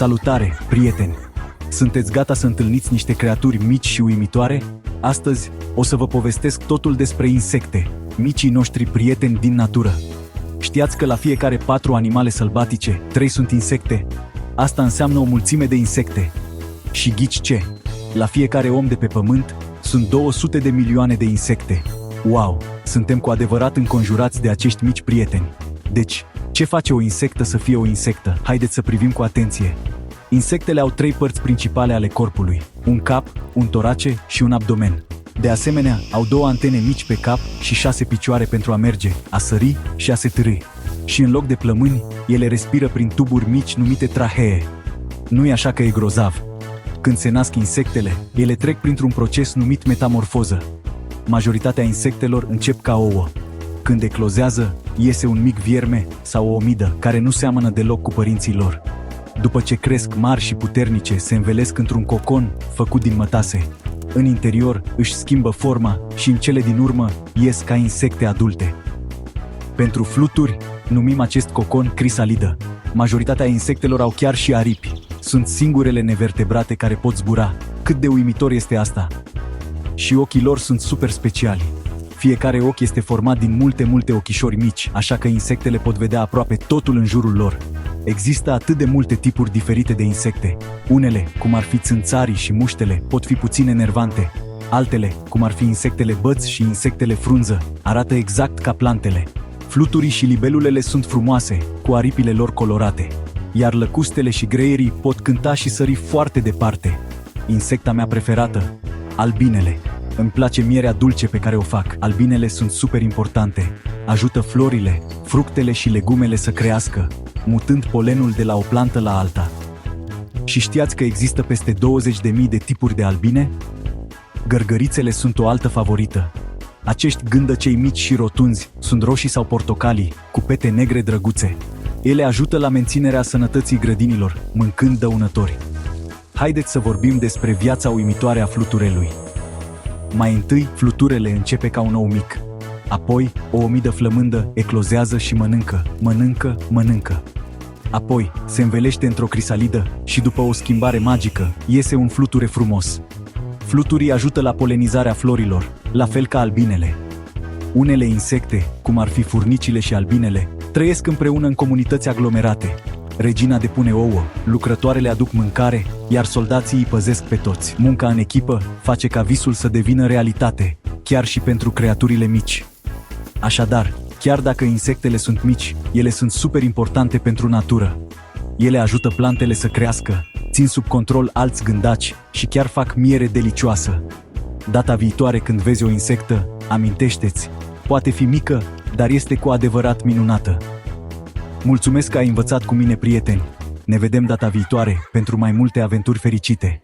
Salutare, prieteni! Sunteți gata să întâlniți niște creaturi mici și uimitoare? Astăzi o să vă povestesc totul despre insecte, micii noștri prieteni din natură. Știați că la fiecare 4 animale sălbatice, 3 sunt insecte? Asta înseamnă o mulțime de insecte. Și ghici ce? La fiecare om de pe pământ sunt 200 de milioane de insecte. Wow! Suntem cu adevărat înconjurați de acești mici prieteni. Deci, ce face o insectă să fie o insectă? Haideți să privim cu atenție. Insectele au 3 părți principale ale corpului: un cap, un torace și un abdomen. De asemenea, au 2 antene mici pe cap și 6 picioare pentru a merge, a sări și a se târî. Și în loc de plămâni, ele respiră prin tuburi mici numite trahee. Nu-i așa că e grozav? Când se nasc insectele, ele trec printr-un proces numit metamorfoză. Majoritatea insectelor încep ca ouă. Când eclozează, iese un mic vierme sau o omidă care nu seamănă deloc cu părinții lor. După ce cresc mari și puternice, se învelesc într-un cocon făcut din mătase. În interior își schimbă forma și în cele din urmă ies ca insecte adulte. Pentru fluturi, numim acest cocon crisalidă. Majoritatea insectelor au chiar și aripi. Sunt singurele nevertebrate care pot zbura. Cât de uimitor este asta! Și ochii lor sunt super speciali. Fiecare ochi este format din multe ochișori mici, așa că insectele pot vedea aproape totul în jurul lor. Există atât de multe tipuri diferite de insecte. Unele, cum ar fi țânțarii și muștele, pot fi puțin enervante. Altele, cum ar fi insectele băț și insectele frunză, arată exact ca plantele. Fluturii și libelulele sunt frumoase, cu aripile lor colorate. Iar lăcustele și greierii pot cânta și sări foarte departe. Insecta mea preferată, albinele. Îmi place mierea dulce pe care o fac. Albinele sunt super importante. Ajută florile, fructele și legumele să crească, mutând polenul de la o plantă la alta. Și știați că există peste 20.000 de tipuri de albine? Gărgărițele sunt o altă favorită. Acești gândăcei mici și rotunzi sunt roșii sau portocalii, cu pete negre drăguțe. Ele ajută la menținerea sănătății grădinilor, mâncând dăunători. Haideți să vorbim despre viața uimitoare a fluturelui. Mai întâi, fluturele începe ca un ou mic. Apoi, o omidă flămândă eclozează și mănâncă. Apoi, se învelește într-o crisalidă și după o schimbare magică, iese un fluture frumos. Fluturii ajută la polenizarea florilor, la fel ca albinele. Unele insecte, cum ar fi furnicile și albinele, trăiesc împreună în comunități aglomerate. Regina depune ouă, lucrătoarele aduc mâncare, iar soldații îi păzesc pe toți. Munca în echipă face ca visul să devină realitate, chiar și pentru creaturile mici. Așadar, chiar dacă insectele sunt mici, ele sunt super importante pentru natură. Ele ajută plantele să crească, țin sub control alți gândaci și chiar fac miere delicioasă. Data viitoare când vezi o insectă, amintește-ți, poate fi mică, dar este cu adevărat minunată. Mulțumesc că ai învățat cu mine, prieteni! Ne vedem data viitoare pentru mai multe aventuri fericite!